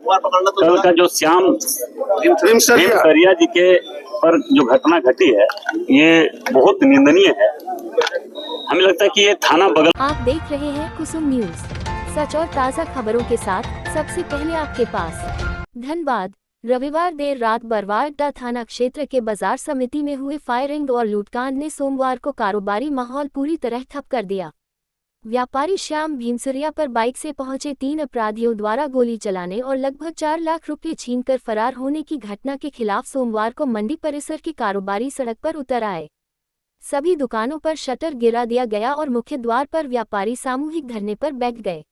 कल का जो श्याम भीमसरिया जी के पर जो घटना घटी है ये बहुत निंदनीय है। हमें लगता है कि ये थाना बगल। आप देख रहे हैं कुसुम न्यूज, सच और ताज़ा खबरों के साथ सबसे पहले आपके पास। धनबाद। रविवार देर रात बरवाडा थाना क्षेत्र के बाजार समिति में हुए फायरिंग और लूटकांड ने सोमवार को कारोबारी माहौल पूरी तरह ठप कर दिया। व्यापारी श्याम भीमसरिया पर बाइक से पहुंचे 3 अपराधियों द्वारा गोली चलाने और लगभग 4 लाख रुपए छीनकर फरार होने की घटना के खिलाफ सोमवार को मंडी परिसर के कारोबारी सड़क पर उतर आए। सभी दुकानों पर शटर गिरा दिया गया और मुख्य द्वार पर व्यापारी सामूहिक धरने पर बैठ गए।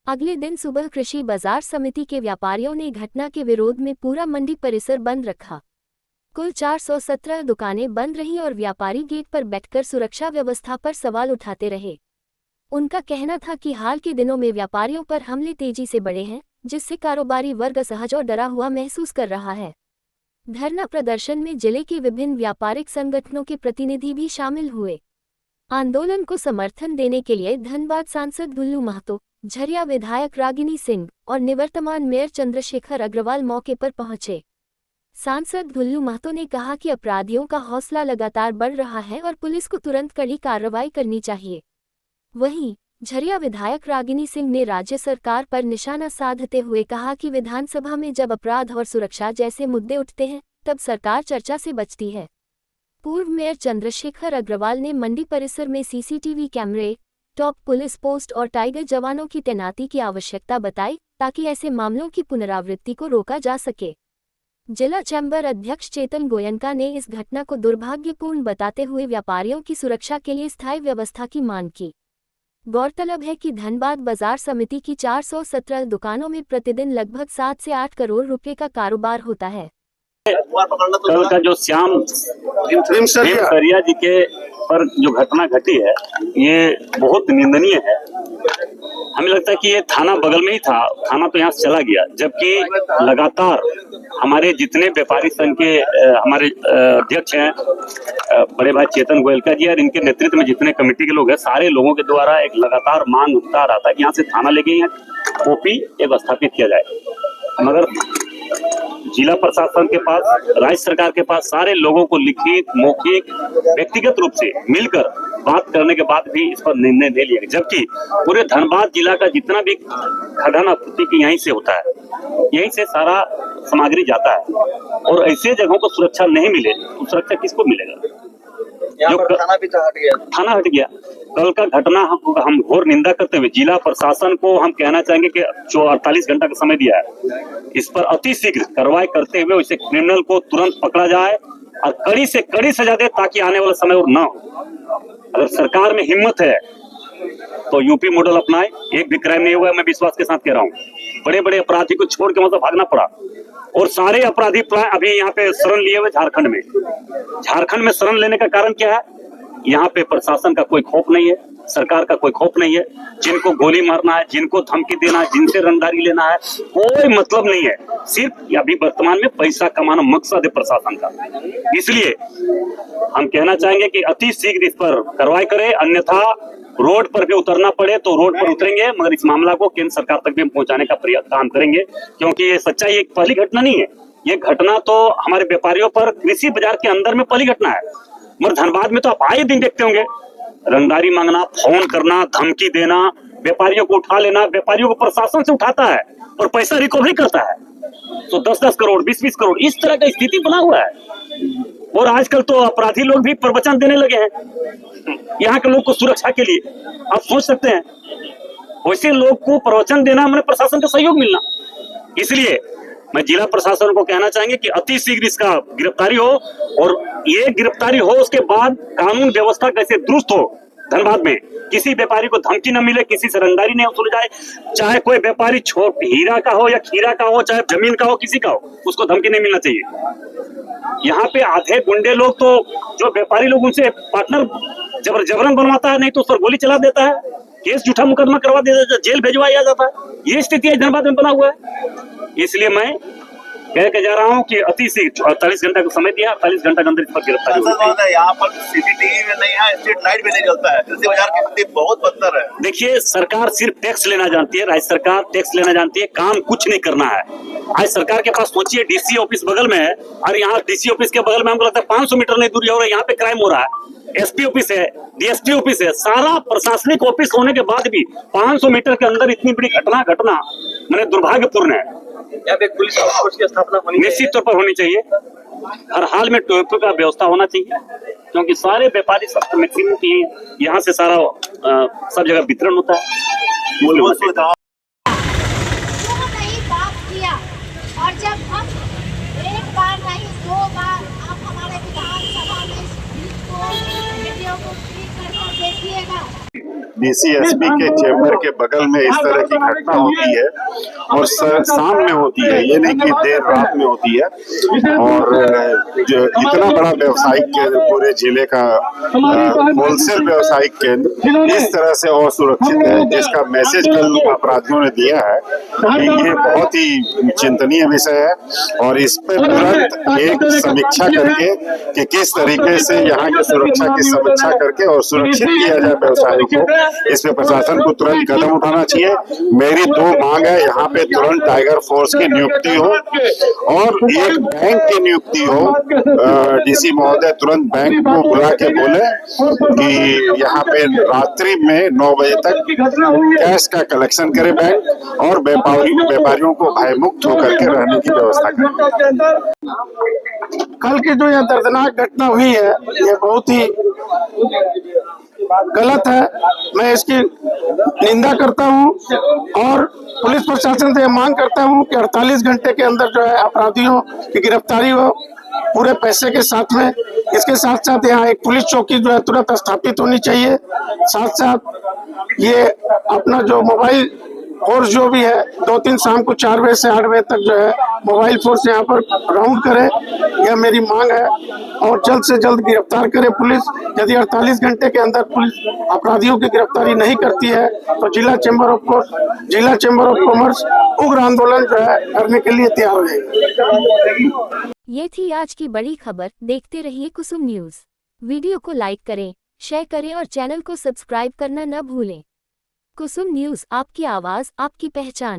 अगले दिन सुबह कृषि बाजार समिति के व्यापारियों ने घटना के विरोध में पूरा मंडी परिसर बंद रखा। कुल 417 दुकानें बंद रहीं और व्यापारी गेट पर बैठकर सुरक्षा व्यवस्था पर सवाल उठाते रहे। उनका कहना था कि हाल के दिनों में व्यापारियों पर हमले तेजी से बढ़े हैं, जिससे कारोबारी वर्ग असहज और डरा हुआ महसूस कर रहा है। धरना प्रदर्शन में जिले के विभिन्न व्यापारिक संगठनों के प्रतिनिधि भी शामिल हुए। आंदोलन को समर्थन देने के लिए धनबाद सांसद गुल्लू महतो, झरिया विधायक रागिनी सिंह और निवर्तमान मेयर चंद्रशेखर अग्रवाल मौके पर पहुंचे। सांसद गुल्लू महतो ने कहा कि अपराधियों का हौसला लगातार बढ़ रहा है और पुलिस को तुरंत कड़ी कार्रवाई करनी चाहिए। वहीं झरिया विधायक रागिनी सिंह ने राज्य सरकार पर निशाना साधते हुए कहा कि विधानसभा में जब अपराध और सुरक्षा जैसे मुद्दे उठते हैं तब सरकार चर्चा से बचती है। पूर्व मेयर चंद्रशेखर अग्रवाल ने मंडी परिसर में सीसीटीवी कैमरे, टॉप पुलिस पोस्ट और टाइगर जवानों की तैनाती की आवश्यकता बताई ताकि ऐसे मामलों की पुनरावृत्ति को रोका जा सके। जिला चैम्बर अध्यक्ष चेतन गोयनका ने इस घटना को दुर्भाग्यपूर्ण बताते हुए व्यापारियों की सुरक्षा के लिए स्थायी व्यवस्था की मांग की। गौरतलब है कि धनबाद बाजार समिति की 417 दुकानों में प्रतिदिन लगभग 7 से 8 करोड़ रुपए का कारोबार होता है। कल का जो श्याम भीमसरिया जी के पर जो घटना घटी है ये बहुत निंदनीय है। हमें लगता है कि ये थाना बगल में ही था, थाना तो यहाँ से चला गया, जबकि लगातार हमारे जितने व्यापारी संघ के हमारे अध्यक्ष हैं बड़े भाई चेतन गोयनका जी और इनके नेतृत्व में जितने कमेटी के लोग हैं, सारे लोगों के द्वारा एक लगातार मांग उठता रहा था कि यहाँ से थाना लेके यहाँ ओपी एक स्थापित किया जाए। मगर जिला प्रशासन के पास, राज्य सरकार के पास सारे लोगों को लिखित मौखिक व्यक्तिगत रूप से मिलकर बात करने के बाद भी इस पर निर्णय नहीं लिया, जबकि पूरे धनबाद जिला का जितना भी खदान आपूर्ति यहीं से होता है, यहीं से सारा सामग्री जाता है और ऐसे जगहों को सुरक्षा नहीं मिले तो सुरक्षा किसको मिलेगा? जो थाना हट गया। कल का घटना हम घोर निंदा करते हुए जिला प्रशासन को हम कहना चाहेंगे कि 48 घंटा का समय दिया है, इस पर अति शीघ्र कार्रवाई करते हुए उसे क्रिमिनल को तुरंत पकड़ा जाए और कड़ी से कड़ी सजा दे ताकि आने वाला समय और ना हो। अगर सरकार में हिम्मत है तो यूपी मॉडल अपनाए। एक भी क्राइम नहीं हुआ, मैं विश्वास के साथ कह रहा हूँ। बड़े बड़े अपराधी को छोड़ के मतलब भागना पड़ा और सारे अपराधी अभी यहाँ पे शरण लिए हुए झारखंड में। झारखंड में शरण लेने का कारण क्या है? यहाँ पे प्रशासन का कोई खौफ नहीं है, सरकार का कोई खौफ नहीं है। जिनको गोली मारना है, जिनको धमकी देना है, जिनसे रंगदारी लेना है, कोई मतलब नहीं है। सिर्फ अभी वर्तमान में पैसा कमाना मकसद है प्रशासन का। इसलिए हम कहना चाहेंगे कि अति शीघ्र इस पर कार्रवाई करें, अन्यथा रोड पर भी उतरना पड़े तो रोड पर उतरेंगे, मगर इस मामला को केंद्र सरकार तक भी हम पहुंचाने का काम करेंगे, क्योंकि ये सच्चाई एक पहली घटना नहीं है। ये घटना तो हमारे व्यापारियों पर कृषि बाजार के अंदर में पहली घटना है, मगर धनबाद में तो आप आए दिन देखते होंगे रंगदारी मांगना, फोन करना, धमकी देना, व्यापारियों को उठा लेना। व्यापारियों को प्रशासन से उठाता है और पैसा रिकवरी करता है, तो 10-10 करोड़ 20-20 करोड़ इस तरह का स्थिति बना हुआ है। और आजकल तो अपराधी लोग भी प्रवचन देने लगे हैं यहाँ के लोग को सुरक्षा के लिए। आप सोच सकते हैं वैसे लोग को प्रवचन देना हमारे प्रशासन का सहयोग मिलना। इसलिए मैं जिला प्रशासन को कहना चाहेंगे कि अति शीघ्र इसका गिरफ्तारी हो और ये गिरफ्तारी हो उसके बाद कानून व्यवस्था कैसे दुरुस्त हो। धनबाद में किसी व्यापारी को धमकी न मिले, किसी से रंगदारी नहीं वसूली जाए, चाहे कोई व्यापारी छोट हीरा का हो या खीरा का हो, चाहे जमीन का हो, किसी का हो, उसको धमकी नहीं मिलना चाहिए। यहाँ पे आधे गुंडे लोग तो जो व्यापारी लोग उनसे पार्टनर जबरन बनवाता है, नहीं तो उस पर गोली चला देता है, केस झूठा मुकदमा करवा देता है, जेल भेजवाया जाता है। ये स्थिति धनबाद में बना हुआ है। इसलिए मैं कह के जा रहा हूँ कि अति से 48 घंटा का समय दिया, 48 घंटा के अंदर इस पर गिरफ्तारी होगी। यहाँ पर सीसीटीवी में नहीं है, स्ट्रीट लाइट भी नहीं जलता है, कृषि बाजार की स्थिति बहुत बदतर है। देखिए, सरकार सिर्फ टैक्स लेना जानती है, राज्य सरकार टैक्स लेना जानती है, काम कुछ नहीं करना है। आज सरकार के पास सोचिए, डीसी ऑफिस बगल में है और यहाँ डीसी ऑफिस के बगल में हमको लगता है 500 मीटर नहीं दूरी और यहाँ पे क्राइम हो रहा है। एसपी ऑफिस है, डीएसपी ऑफिस है, सारा प्रशासनिक ऑफिस होने के बाद भी 500 मीटर के अंदर इतनी बड़ी घटना मैंने दुर्भाग्यपूर्ण है। यहाँ पे पुलिस फोर्स की स्थापना होनी निश्चित तौर पर होनी चाहिए। हर हाल में टोयोटो का व्यवस्था होना चाहिए, क्योंकि सारे व्यापारी सब मैक्सिमम की यहाँ से सारा सब जगह वितरण होता है। नहीं बात किया, और जब हम एक बार नहीं 2 बार आप हमारे विधानसभा में इस वीडियो को क्लिक करके देखिएगा। डीसी एसपी के चेंबर के बगल में इस तरह की घटना होती है और शाम में होती है, ये नहीं कि देर रात में होती है। और जो इतना बड़ा व्यवसायिक केंद्र पूरे जिले का होलसेल व्यवसायिक केंद्र इस तरह से असुरक्षित है, जिसका मैसेज कल अपराधियों ने दिया है कि ये बहुत ही चिंतनीय विषय है और इस पर तुरंत एक समीक्षा करके कि किस तरीके से यहाँ की सुरक्षा की समीक्षा करके और सुरक्षित किया जाए व्यवसायों को, इस पे प्रशासन को तुरंत कदम उठाना चाहिए। मेरी 2 मांग है, यहाँ पे तुरंत टाइगर फोर्स की नियुक्ति हो और एक बैंक की नियुक्ति हो। डीसी महोदय तुरंत बैंक को बुला के बोले कि यहाँ पे रात्रि में 9 बजे तक कैश का कलेक्शन करे बैंक और व्यापारियों को भयमुक्त होकर के रहने की व्यवस्था करें। कल की जो यह दर्दनाक घटना हुई है, ये बहुत ही गलत है। मैं इसकी निंदा करता हूं और पुलिस प्रशासन से मांग करता हूं कि 48 घंटे के अंदर जो है अपराधियों की गिरफ्तारी हो पूरे पैसे के साथ में। इसके साथ साथ यहाँ एक पुलिस चौकी जो है तुरंत स्थापित होनी चाहिए। साथ साथ ये अपना जो मोबाइल फोर्स जो भी है 2-3 शाम को 4 बजे से 8 बजे तक जो है मोबाइल फोर्स यहाँ पर राउंड करे, यह मेरी मांग है। और जल्द से जल्द गिरफ्तार करे पुलिस। यदि 48 घंटे के अंदर पुलिस अपराधियों की गिरफ्तारी नहीं करती है तो जिला चैम्बर ऑफ कॉमर्स उग्र आंदोलन जो है करने के लिए तैयार हो जाएगी। ये थी आज की बड़ी खबर। देखते रहिए कुसुम न्यूज। वीडियो को लाइक करें, शेयर करें और चैनल को सब्सक्राइब करना न भूलें। कुसुम न्यूज, आपकी आवाज, आपकी पहचान।